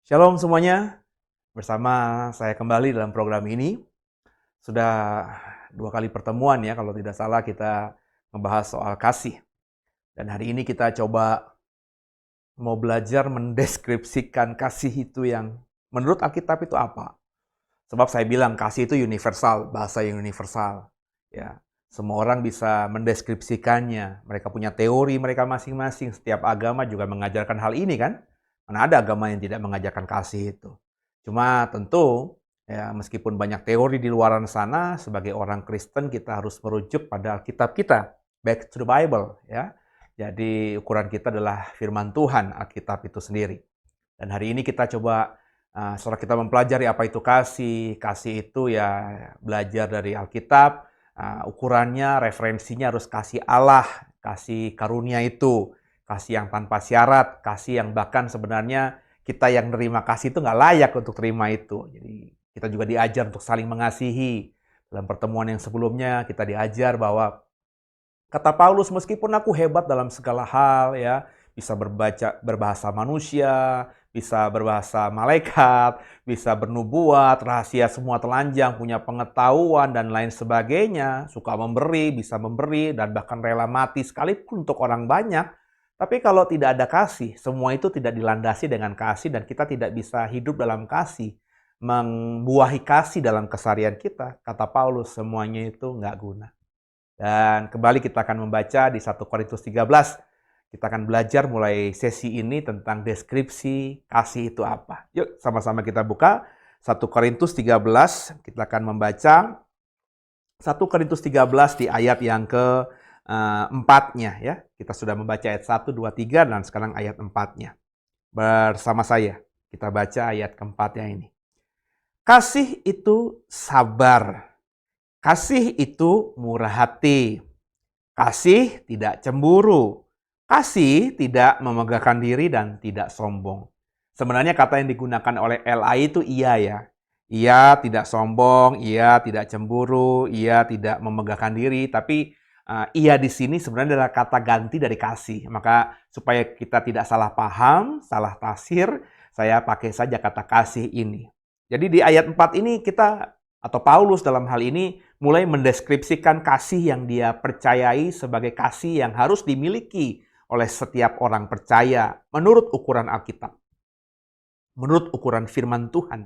Shalom semuanya, bersama saya kembali dalam program ini. Sudah 2 kali pertemuan ya, kalau tidak salah kita membahas soal kasih. Dan hari ini kita coba mau belajar mendeskripsikan kasih itu yang menurut Alkitab itu apa. Sebab saya bilang kasih itu universal, bahasa yang universal. Ya, semua orang bisa mendeskripsikannya. Mereka punya teori mereka masing-masing. Setiap agama juga mengajarkan hal ini kan. Mana ada agama yang tidak mengajarkan kasih itu. Cuma tentu ya meskipun banyak teori di luaran sana, sebagai orang Kristen kita harus merujuk pada Alkitab kita, back to the Bible ya. Jadi ukuran kita adalah firman Tuhan, Alkitab itu sendiri. Dan hari ini kita coba setelah kita mempelajari apa itu kasih, kasih itu ya belajar dari Alkitab, ukurannya, referensinya harus kasih Allah, kasih karunia itu, kasih yang tanpa syarat, kasih yang bahkan sebenarnya kita yang nerima kasih itu nggak layak untuk terima itu. Jadi kita juga diajar untuk saling mengasihi. Dalam pertemuan yang sebelumnya kita diajar bahwa kata Paulus, meskipun aku hebat dalam segala hal ya, bisa berbahasa manusia, bisa berbahasa malaikat, bisa bernubuat, rahasia semua telanjang, punya pengetahuan dan lain sebagainya, suka memberi, bisa memberi dan bahkan rela mati sekalipun untuk orang banyak. Tapi kalau tidak ada kasih, semua itu tidak dilandasi dengan kasih dan kita tidak bisa hidup dalam kasih, membuahi kasih dalam keseharian kita. Kata Paulus, semuanya itu nggak guna. Dan kembali kita akan membaca di 1 Korintus 13. Kita akan belajar mulai sesi ini tentang deskripsi kasih itu apa. Yuk sama-sama kita buka 1 Korintus 13. Kita akan membaca 1 Korintus 13 di ayat yang ke-4-nya ya. Kita sudah membaca ayat 1, 2, 3 dan sekarang ayat 4-nya. Bersama saya kita baca ayat ke-4-nya ini. Kasih itu sabar. Kasih itu murah hati. Kasih tidak cemburu. Kasih tidak memegahkan diri dan tidak sombong. Sebenarnya kata yang digunakan oleh LI itu iya ya. Ia tidak sombong, ia tidak cemburu, ia tidak memegahkan diri. Tapi ia di sini sebenarnya adalah kata ganti dari kasih. Maka supaya kita tidak salah paham, salah tafsir, saya pakai saja kata kasih ini. Jadi di ayat 4 ini kita, atau Paulus dalam hal ini, mulai mendeskripsikan kasih yang dia percayai sebagai kasih yang harus dimiliki oleh setiap orang percaya menurut ukuran Alkitab, menurut ukuran firman Tuhan.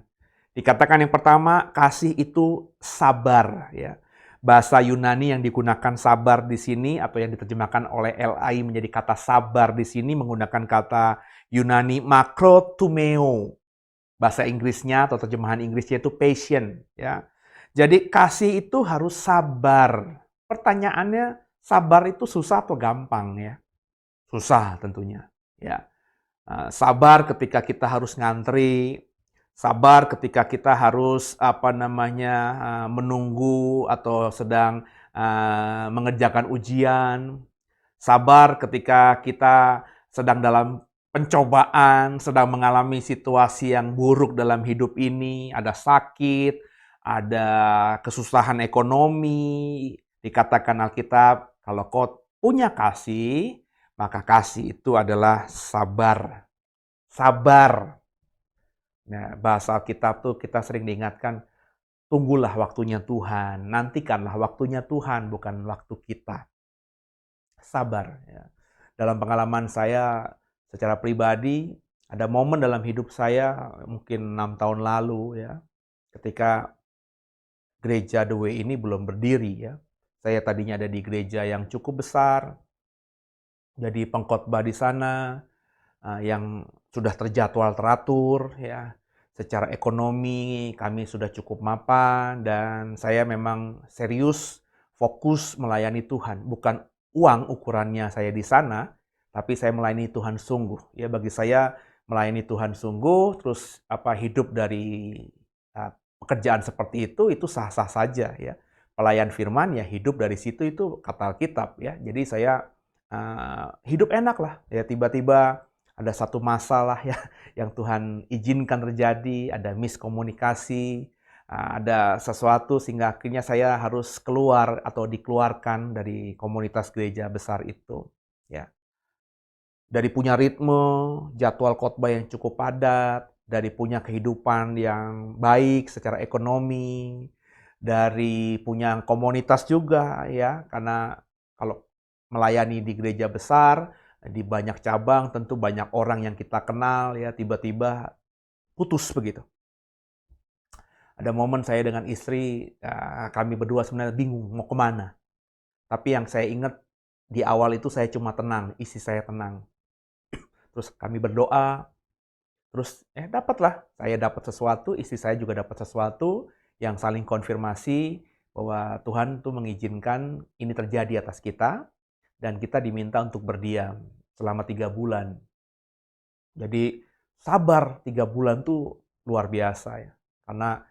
Dikatakan yang pertama, kasih itu sabar ya. Bahasa Yunani yang digunakan sabar di sini atau yang diterjemahkan oleh LI menjadi kata sabar di sini menggunakan kata Yunani makrotumeo. Bahasa Inggrisnya atau terjemahan Inggrisnya itu patient ya. Jadi kasih itu harus sabar. Pertanyaannya, sabar itu susah atau gampang ya? Susah tentunya ya. Sabar ketika kita harus ngantri, sabar ketika kita harus menunggu atau sedang mengerjakan ujian, sabar ketika kita sedang dalam pencobaan, sedang mengalami situasi yang buruk dalam hidup ini, ada sakit, ada kesusahan ekonomi. Dikatakan Alkitab, kalau kau punya kasih, maka kasih itu adalah sabar. Sabar. Nah, bahasa Alkitab tuh kita sering diingatkan, tunggulah waktunya Tuhan, nantikanlah waktunya Tuhan, bukan waktu kita. Sabar ya. Dalam pengalaman saya secara pribadi, ada momen dalam hidup saya mungkin 6 tahun lalu ya, ketika gereja The Way ini belum berdiri ya. Saya tadinya ada di gereja yang cukup besar, jadi pengkhotbah di sana, yang sudah terjadwal teratur ya. Secara ekonomi kami sudah cukup mapan dan saya memang serius fokus melayani Tuhan. Bukan uang ukurannya saya di sana, tapi saya melayani Tuhan sungguh. Ya bagi saya melayani Tuhan sungguh terus hidup dari pekerjaan seperti itu sah-sah saja ya. Pelayan firman ya hidup dari situ itu kata Alkitab ya. Jadi saya hidup enak lah ya, tiba-tiba ada satu masalah ya yang Tuhan izinkan terjadi, ada miskomunikasi, ada sesuatu sehingga akhirnya saya harus keluar atau dikeluarkan dari komunitas gereja besar itu ya. Dari punya ritme, jadwal khotbah yang cukup padat, dari punya kehidupan yang baik secara ekonomi, dari punya komunitas juga ya, karena kalau melayani di gereja besar, di banyak cabang, tentu banyak orang yang kita kenal ya, tiba-tiba putus begitu. Ada momen saya dengan istri, kami berdua sebenarnya bingung mau kemana. Tapi yang saya ingat di awal itu saya cuma tenang, istri saya tenang. Terus kami berdoa, terus dapatlah. Saya dapat sesuatu, istri saya juga dapat sesuatu yang saling konfirmasi bahwa Tuhan tuh mengizinkan ini terjadi atas kita dan kita diminta untuk berdiam selama 3 bulan. Jadi sabar 3 bulan tuh luar biasa ya. Karena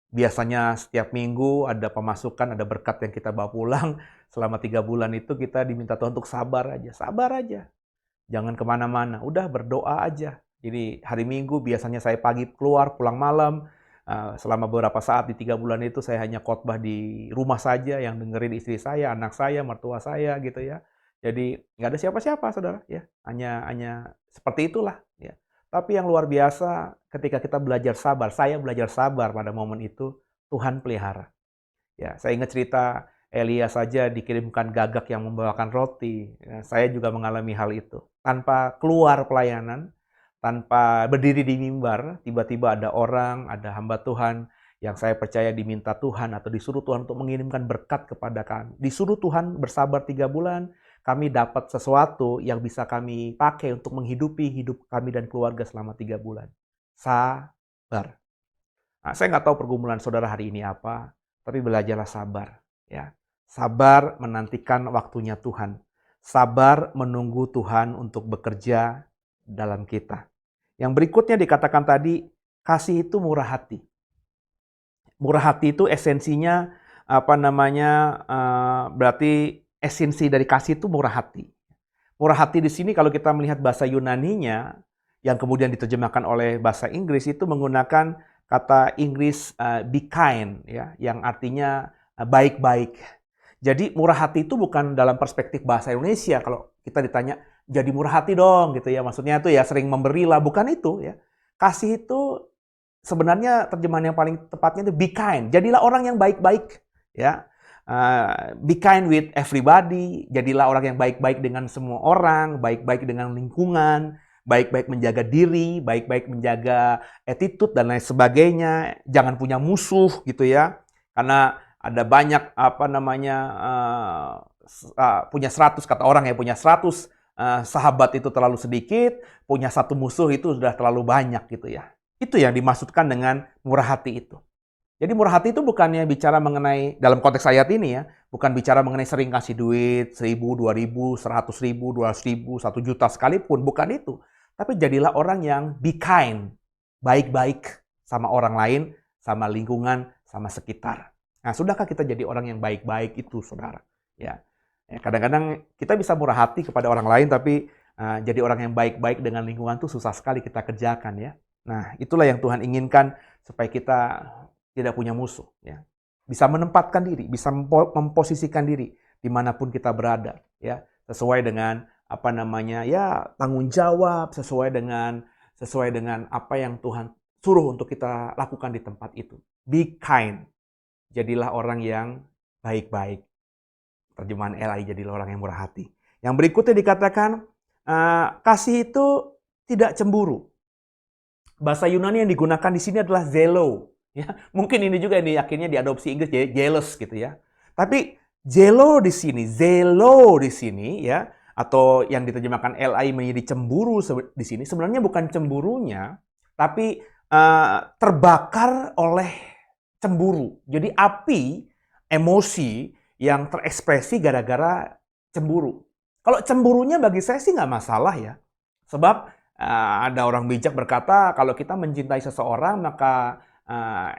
biasanya setiap minggu ada pemasukan, ada berkat yang kita bawa pulang. Selama 3 bulan itu kita diminta Tuhan untuk sabar aja, sabar aja. Jangan kemana-mana, udah berdoa aja. Jadi hari Minggu biasanya saya pagi keluar, pulang malam. Selama beberapa saat di 3 bulan itu saya hanya khotbah di rumah saja, yang dengerin istri saya, anak saya, mertua saya gitu ya. Jadi nggak ada siapa-siapa saudara ya, hanya seperti itulah ya. Tapi yang luar biasa ketika kita belajar sabar, saya belajar sabar pada momen itu, Tuhan pelihara. Ya, saya ingat cerita Elia saja dikirimkan gagak yang membawakan roti. Ya, saya juga mengalami hal itu. Tanpa keluar pelayanan, tanpa berdiri di mimbar, tiba-tiba ada orang, ada hamba Tuhan yang saya percaya diminta Tuhan atau disuruh Tuhan untuk mengirimkan berkat kepada kami. Disuruh Tuhan bersabar 3 bulan, kami dapat sesuatu yang bisa kami pakai untuk menghidupi hidup kami dan keluarga selama 3 bulan. Sabar. Nah, saya nggak tahu pergumulan saudara hari ini apa, tapi belajarlah sabar. Ya, sabar menantikan waktunya Tuhan. Sabar menunggu Tuhan untuk bekerja dalam kita. Yang berikutnya dikatakan tadi, kasih itu murah hati. Murah hati itu esensinya berarti esensi dari kasih itu murah hati. Murah hati di sini kalau kita melihat bahasa Yunaninya yang kemudian diterjemahkan oleh bahasa Inggris itu menggunakan kata Inggris be kind ya, yang artinya baik-baik. Jadi murah hati itu bukan dalam perspektif bahasa Indonesia. Kalau kita ditanya jadi murah hati dong gitu ya, maksudnya itu ya sering memberilah, bukan itu ya. Kasih itu sebenarnya terjemahan yang paling tepatnya itu be kind. Jadilah orang yang baik-baik ya. Be kind with everybody. Jadilah orang yang baik-baik dengan semua orang, baik-baik dengan lingkungan, baik-baik menjaga diri, baik-baik menjaga attitude dan lain sebagainya. Jangan punya musuh gitu ya. Karena ada banyak punya 100 kata orang ya, punya 100 sahabat itu terlalu sedikit, punya 1 musuh itu sudah terlalu banyak gitu ya. Itu yang dimaksudkan dengan murah hati itu. Jadi murah hati itu bukannya bicara mengenai, dalam konteks ayat ini ya, bukan bicara mengenai sering kasih duit, 1.000, 2.000, 100.000, 200.000, 1 juta sekalipun, bukan itu. Tapi jadilah orang yang be kind, baik-baik sama orang lain, sama lingkungan, sama sekitar. Nah, sudahkah kita jadi orang yang baik-baik itu, saudara? Ya, kadang-kadang kita bisa murah hati kepada orang lain, tapi jadi orang yang baik-baik dengan lingkungan itu susah sekali kita kerjakan ya. Nah, itulah yang Tuhan inginkan supaya kita tidak punya musuh, ya. Bisa menempatkan diri, bisa memposisikan diri dimanapun kita berada, ya, sesuai dengan tanggung jawab, sesuai dengan apa yang Tuhan suruh untuk kita lakukan di tempat itu. Be kind, jadilah orang yang baik-baik. Terjemahan LI, jadilah orang yang murah hati. Yang berikutnya dikatakan kasih itu tidak cemburu. Bahasa Yunani yang digunakan di sini adalah zelo. Ya, mungkin ini juga ini akhirnya diadopsi Inggris jadi jealous gitu ya. Tapi zelo di sini ya, atau yang diterjemahkan LI menjadi cemburu di sini sebenarnya bukan cemburunya, tapi terbakar oleh cemburu. Jadi api emosi yang terekspresi gara-gara cemburu. Kalau cemburunya bagi saya sih nggak masalah ya. Sebab ada orang bijak berkata kalau kita mencintai seseorang maka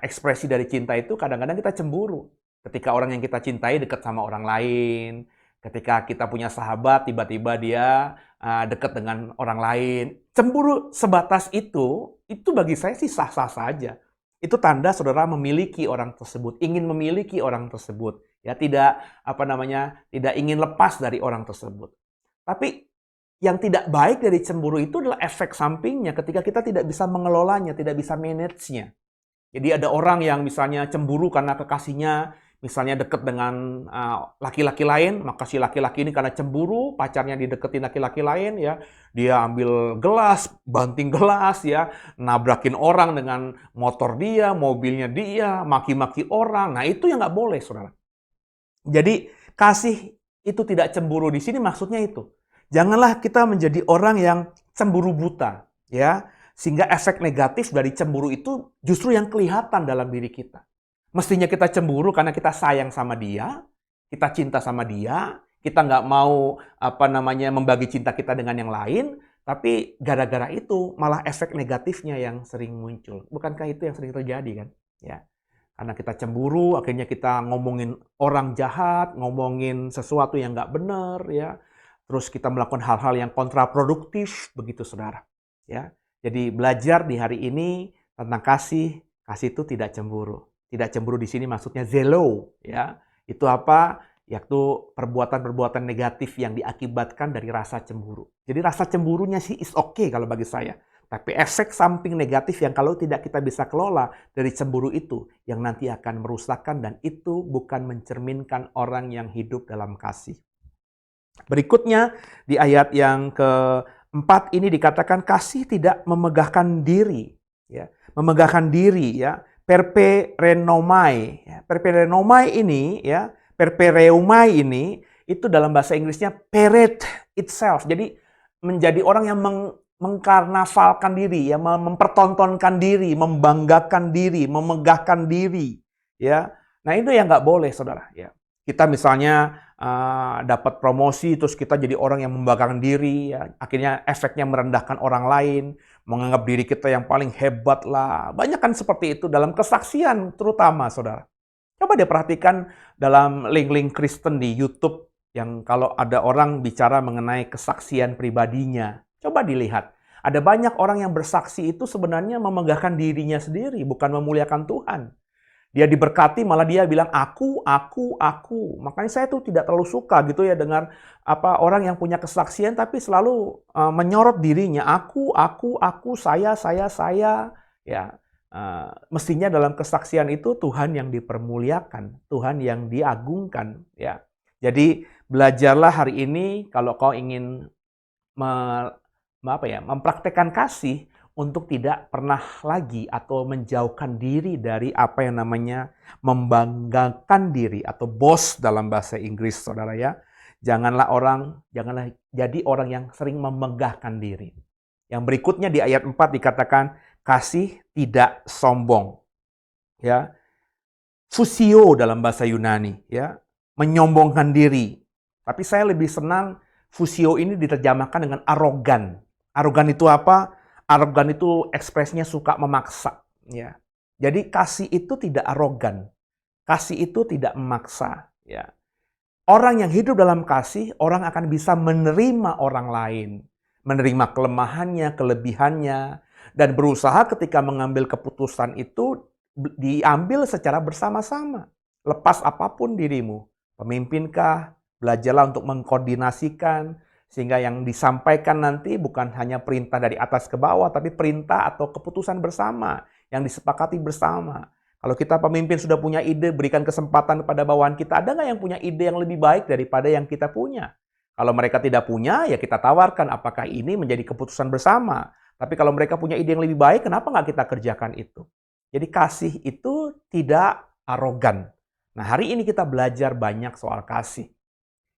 ekspresi dari cinta itu kadang-kadang kita cemburu. Ketika orang yang kita cintai dekat sama orang lain, ketika kita punya sahabat tiba-tiba dia dekat dengan orang lain. Cemburu sebatas itu bagi saya sih sah-sah saja. Itu tanda saudara memiliki orang tersebut, ingin memiliki orang tersebut, ya tidak tidak ingin lepas dari orang tersebut. Tapi yang tidak baik dari cemburu itu adalah efek sampingnya ketika kita tidak bisa mengelolanya, tidak bisa manage-nya. Jadi ada orang yang misalnya cemburu karena kekasihnya misalnya dekat dengan laki-laki lain, maka si laki-laki ini karena cemburu, pacarnya dideketin laki-laki lain ya, dia ambil gelas, banting gelas ya, nabrakin orang dengan motor dia, mobilnya dia, maki-maki orang. Nah, itu yang nggak boleh, Saudara. Jadi kasih itu tidak cemburu di sini maksudnya itu. Janganlah kita menjadi orang yang cemburu buta, ya. Sehingga efek negatif dari cemburu itu justru yang kelihatan dalam diri kita. Mestinya kita cemburu karena kita sayang sama dia, kita cinta sama dia, kita nggak mau membagi cinta kita dengan yang lain, tapi gara-gara itu malah efek negatifnya yang sering muncul. Bukankah itu yang sering terjadi kan? Ya. Karena kita cemburu, akhirnya kita ngomongin orang jahat, ngomongin sesuatu yang nggak benar, ya. Terus kita melakukan hal-hal yang kontraproduktif, begitu saudara. Ya. Jadi belajar di hari ini tentang kasih itu tidak cemburu. Tidak cemburu di sini maksudnya zelo, ya. Itu apa? Yaitu perbuatan-perbuatan negatif yang diakibatkan dari rasa cemburu. Jadi rasa cemburunya sih is okay kalau bagi saya. Tapi efek samping negatif yang kalau tidak kita bisa kelola dari cemburu itu yang nanti akan merusakkan dan itu bukan mencerminkan orang yang hidup dalam kasih. Berikutnya di ayat yang keempat ini dikatakan kasih tidak memegahkan diri, ya. Memegahkan diri, ya. Perperenomai, ya. Perperenomai ini, ya. Perpereumai ini itu dalam bahasa Inggrisnya parade itself. Jadi menjadi orang yang mengkarnavalkan diri, ya, mempertontonkan diri, membanggakan diri, memegahkan diri, ya. Nah, itu yang nggak boleh, saudara. Ya. Kita misalnya dapat promosi, terus kita jadi orang yang membanggakan diri, ya. Akhirnya efeknya merendahkan orang lain, menganggap diri kita yang paling hebat lah. Banyak kan seperti itu dalam kesaksian terutama, saudara. Coba deh perhatikan dalam link-link Kristen di YouTube yang kalau ada orang bicara mengenai kesaksian pribadinya. Coba dilihat. Ada banyak orang yang bersaksi itu sebenarnya memegahkan dirinya sendiri, bukan memuliakan Tuhan. Dia diberkati malah dia bilang aku. Makanya saya tuh tidak terlalu suka gitu ya dengar orang yang punya kesaksian tapi selalu menyorot dirinya. Aku, saya. Ya, mestinya dalam kesaksian itu Tuhan yang dipermuliakan, Tuhan yang diagungkan. Ya, jadi belajarlah hari ini kalau kau ingin mempraktekkan kasih untuk tidak pernah lagi atau menjauhkan diri dari apa yang namanya membanggakan diri atau boast dalam bahasa Inggris, saudara ya. Janganlah jadi orang yang sering memegahkan diri. Yang berikutnya di ayat 4 dikatakan kasih tidak sombong. Ya. Fusio dalam bahasa Yunani, ya. Menyombongkan diri. Tapi saya lebih senang fusio ini diterjemahkan dengan arogan. Arogan itu apa? Arogan itu ekspresinya suka memaksa, ya. Jadi kasih itu tidak arogan. Kasih itu tidak memaksa, ya. Orang yang hidup dalam kasih, orang akan bisa menerima orang lain, menerima kelemahannya, kelebihannya, dan berusaha ketika mengambil keputusan itu diambil secara bersama-sama. Lepas apapun dirimu, pemimpinkah, belajarlah untuk mengkoordinasikan, sehingga yang disampaikan nanti bukan hanya perintah dari atas ke bawah, tapi perintah atau keputusan bersama, yang disepakati bersama. Kalau kita pemimpin sudah punya ide, berikan kesempatan kepada bawahan kita. Ada nggak yang punya ide yang lebih baik daripada yang kita punya? Kalau mereka tidak punya, ya kita tawarkan apakah ini menjadi keputusan bersama. Tapi kalau mereka punya ide yang lebih baik, kenapa nggak kita kerjakan itu? Jadi kasih itu tidak arogan. Nah, hari ini kita belajar banyak soal kasih.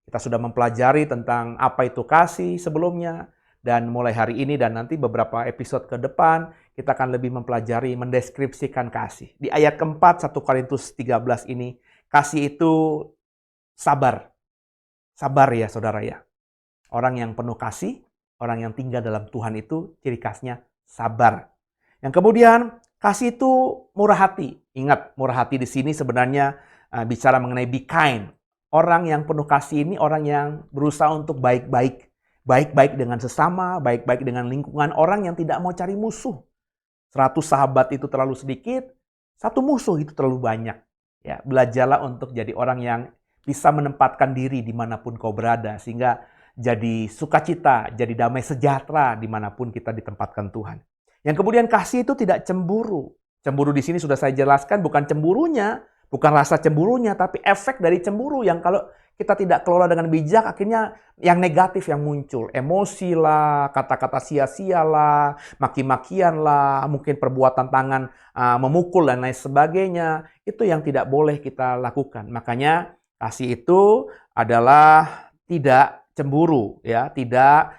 Kita sudah mempelajari tentang apa itu kasih sebelumnya, dan mulai hari ini dan nanti beberapa episode ke depan, kita akan lebih mempelajari, mendeskripsikan kasih. Di ayat keempat, 1 Korintus 13 ini, kasih itu sabar. Sabar ya saudara ya. Orang yang penuh kasih, orang yang tinggal dalam Tuhan itu ciri khasnya sabar. Yang kemudian, kasih itu murah hati. Ingat, murah hati di sini sebenarnya bicara mengenai be kind. Orang yang penuh kasih ini orang yang berusaha untuk baik-baik. Baik-baik dengan sesama, baik-baik dengan lingkungan, orang yang tidak mau cari musuh. 100 sahabat itu terlalu sedikit, 1 musuh itu terlalu banyak. Ya, belajarlah untuk jadi orang yang bisa menempatkan diri dimanapun kau berada. Sehingga jadi sukacita, jadi damai sejahtera dimanapun kita ditempatkan Tuhan. Yang kemudian kasih itu tidak cemburu. Cemburu di sini sudah saya jelaskan bukan cemburunya, bukan rasa cemburunya, tapi efek dari cemburu yang kalau kita tidak kelola dengan bijak, akhirnya yang negatif yang muncul. Emosi lah, kata-kata sia-sia lah, maki-makian lah, mungkin perbuatan tangan memukul dan lain sebagainya. Itu yang tidak boleh kita lakukan. Makanya kasih itu adalah tidak cemburu, ya, tidak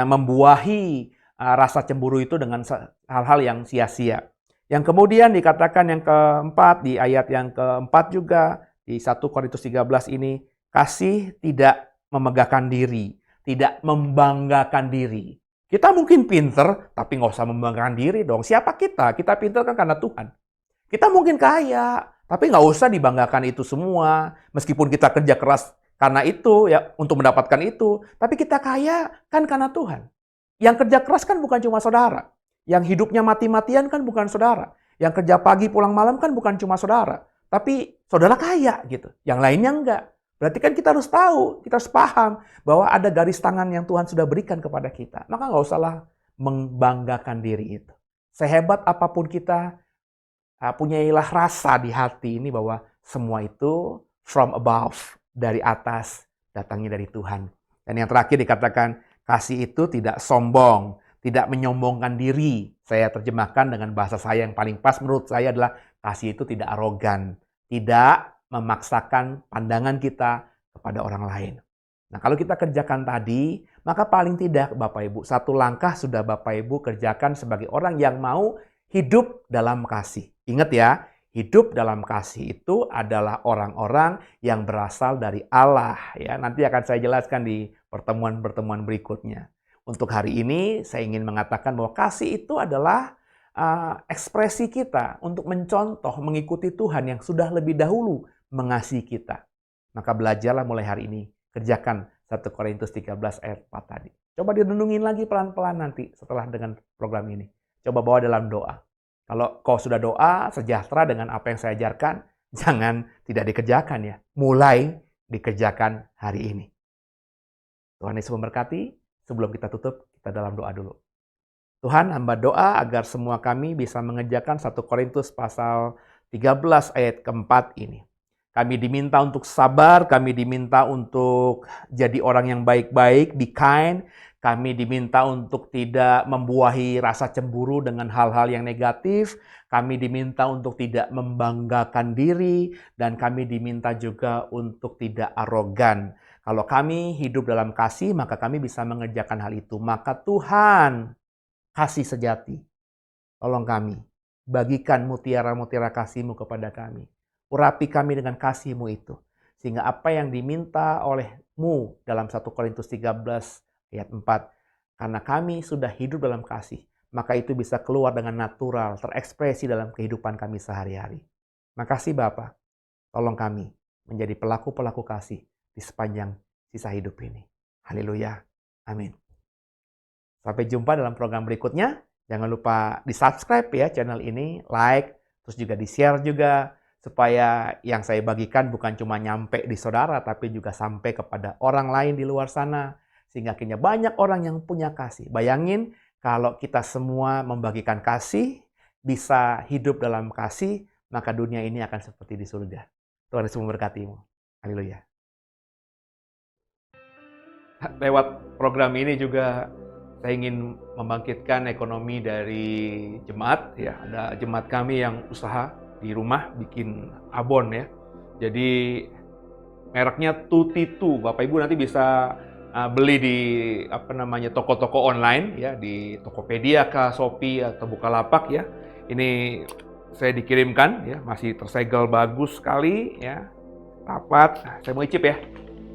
membuahi rasa cemburu itu dengan hal-hal yang sia-sia. Yang kemudian dikatakan yang keempat, di ayat yang keempat juga, di 1 Korintus 13 ini, kasih tidak memegahkan diri, tidak membanggakan diri. Kita mungkin pinter, tapi nggak usah membanggakan diri dong. Siapa kita? Kita pinter kan karena Tuhan. Kita mungkin kaya, tapi nggak usah dibanggakan itu semua. Meskipun kita kerja keras karena itu, ya untuk mendapatkan itu. Tapi kita kaya kan karena Tuhan. Yang kerja keras kan bukan cuma saudara. Yang hidupnya mati-matian kan bukan saudara. Yang kerja pagi pulang malam kan bukan cuma saudara. Tapi saudara kaya gitu. Yang lainnya enggak. Berarti kan kita harus tahu, kita harus paham bahwa ada garis tangan yang Tuhan sudah berikan kepada kita. Maka nggak usahlah membanggakan diri itu. Sehebat apapun kita, punyailah rasa di hati ini bahwa semua itu from above, dari atas, datangnya dari Tuhan. Dan yang terakhir dikatakan, kasih itu tidak sombong, tidak menyombongkan diri. Saya terjemahkan dengan bahasa saya yang paling pas menurut saya adalah kasih itu tidak arogan, tidak memaksakan pandangan kita kepada orang lain. Nah, kalau kita kerjakan tadi, maka paling tidak Bapak Ibu, satu langkah sudah Bapak Ibu kerjakan sebagai orang yang mau hidup dalam kasih. Ingat ya, hidup dalam kasih itu adalah orang-orang yang berasal dari Allah. Ya, nanti akan saya jelaskan di pertemuan-pertemuan berikutnya. Untuk hari ini, saya ingin mengatakan bahwa kasih itu adalah ekspresi kita untuk mencontoh, mengikuti Tuhan yang sudah lebih dahulu mengasihi kita. Maka belajarlah mulai hari ini. Kerjakan 1 Korintus 13 ayat 4 tadi. Coba direnungin lagi pelan-pelan nanti setelah dengan program ini. Coba bawa dalam doa. Kalau kau sudah doa, sejahtera dengan apa yang saya ajarkan, jangan tidak dikerjakan ya. Mulai dikerjakan hari ini. Tuhan Yesus memberkati. Sebelum kita tutup, kita dalam doa dulu. Tuhan, hamba doa agar semua kami bisa mengerjakan 1 Korintus pasal 13 ayat keempat ini. Kami diminta untuk sabar, kami diminta untuk jadi orang yang baik-baik, be kind. Kami diminta untuk tidak membuahi rasa cemburu dengan hal-hal yang negatif. Kami diminta untuk tidak membanggakan diri. Dan kami diminta juga untuk tidak arogan. Kalau kami hidup dalam kasih, maka kami bisa mengerjakan hal itu. Maka Tuhan, kasih sejati, tolong kami. Bagikan mutiara-mutiara kasih-Mu kepada kami. Urapi kami dengan kasih-Mu itu. Sehingga apa yang diminta oleh-Mu dalam 1 Korintus 13 ayat 4. Karena kami sudah hidup dalam kasih, maka itu bisa keluar dengan natural, terekspresi dalam kehidupan kami sehari-hari. Makasih Bapa, tolong kami menjadi pelaku-pelaku kasih di sepanjang sisa hidup ini. Haleluya. Amin. Sampai jumpa dalam program berikutnya. Jangan lupa di-subscribe ya channel ini, like, terus juga di-share juga, supaya yang saya bagikan bukan cuma nyampe di saudara, tapi juga sampai kepada orang lain di luar sana. Sehingga akhirnya banyak orang yang punya kasih. Bayangin kalau kita semua membagikan kasih, bisa hidup dalam kasih, maka dunia ini akan seperti di surga. Tuhan Yesus memberkatimu. Haleluya. Lewat program ini juga saya ingin membangkitkan ekonomi dari jemaat. Ya, ada jemaat kami yang usaha di rumah bikin abon ya. Jadi mereknya Tutitu. Bapak Ibu nanti bisa beli di toko-toko online ya, di Tokopedia kah, Shopee atau Bukalapak ya. Ini saya dikirimkan ya, masih tersegel bagus sekali ya. Rapat. Saya mau icip ya.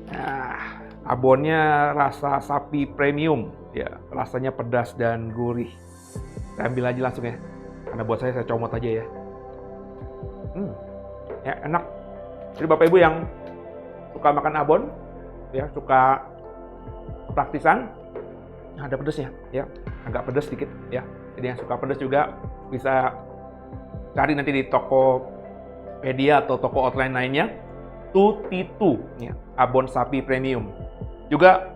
Nah, abonnya rasa sapi premium ya, rasanya pedas dan gurih. Saya ambil aja langsung ya. Karena buat saya comot aja ya. Ya enak. Jadi Bapak Ibu yang suka makan abon ya, suka praktisan, ada pedesnya ya, agak pedes sedikit ya. Jadi yang suka pedes juga bisa cari nanti di Tokopedia atau toko online lainnya. Tutitu ya, abon sapi premium. Juga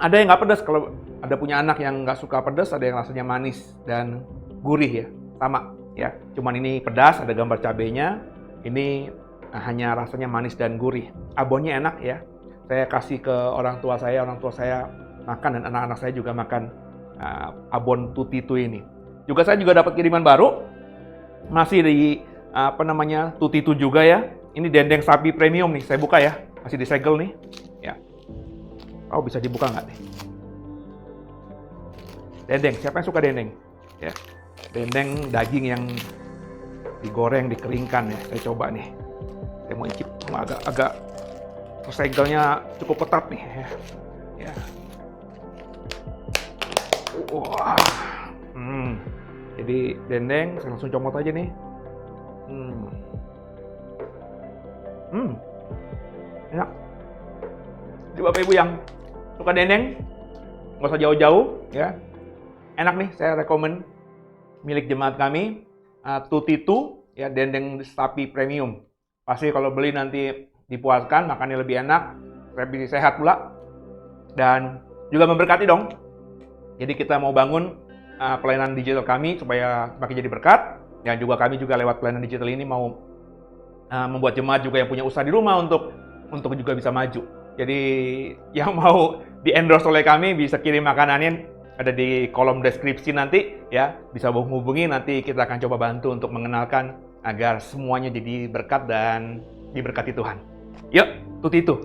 ada yang nggak pedas, kalau ada punya anak yang nggak suka pedas, ada yang rasanya manis dan gurih ya, sama ya. Cuman ini pedas, ada gambar cabenya. Ini hanya rasanya manis dan gurih. Abonnya enak ya. Saya kasih ke orang tua saya makan dan anak-anak saya juga makan abon Tutitu ini. Juga saya juga dapat kiriman baru, masih di Tutitu juga ya. Ini dendeng sapi premium nih, saya buka ya, masih disegel nih. Ya. Oh, bisa dibuka nggak nih? Dendeng, siapa yang suka dendeng? Ya, dendeng daging yang digoreng, dikeringkan ya. Saya coba nih. Saya mau icip, agak segelnya cukup ketat nih ya. Ya. Wah. Jadi dendeng, saya langsung comot aja nih. Enak. Jadi Bapak Ibu yang suka dendeng, nggak usah jauh-jauh ya. Enak nih, saya rekomen milik jemaat kami, Tutitu ya, dendeng sapi premium. Pasti kalau beli nanti dipuaskan, makannya lebih enak, lebih sehat pula, dan juga memberkati dong. Jadi kita mau bangun pelayanan digital kami supaya makin jadi berkat, dan juga kami juga lewat pelayanan digital ini mau membuat jemaat juga yang punya usaha di rumah untuk juga bisa maju. Jadi yang mau di-endorse oleh kami bisa kirim makanannya, ada di kolom deskripsi nanti ya, bisa hubungi, nanti kita akan coba bantu untuk mengenalkan agar semuanya jadi berkat dan diberkati Tuhan. Yuk, Tutitu.